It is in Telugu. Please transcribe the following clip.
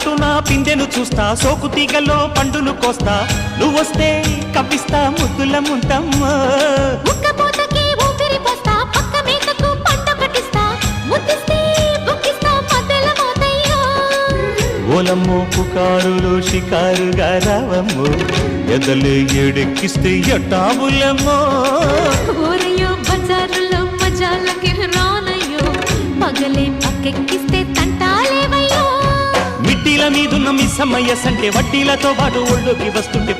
చాటున పిందెను చూస్తా, సోకు తీగలో పండును కోస్తా, నువ్వొస్తే కప్పిస్తా ముద్దుల ముంతమ్మో. ఉక్కపోతకి ఊపిరి పోస్తా, పక్క మేకకు పంట కట్టిస్తా, ముద్దిస్తే బుక్కిస్తా మధ్యల మోతయ్యో. ఓలమ్మో పుకారులు షికారుగా రావమ్మో, ఎదలే ఏడెక్కిస్తే ఎట్టాబులమ్మో. ఊరయ్యో బజారులో మజాలకి రానయ్యో, పగలే పక్కెక్కిస్తే తంటాలేవయ్యో. మిట్టిల మీదున్న మిస్సమ్మయ్య సంటే వడ్డీలతో పాటు ఒళ్ళోకి వస్తుంటే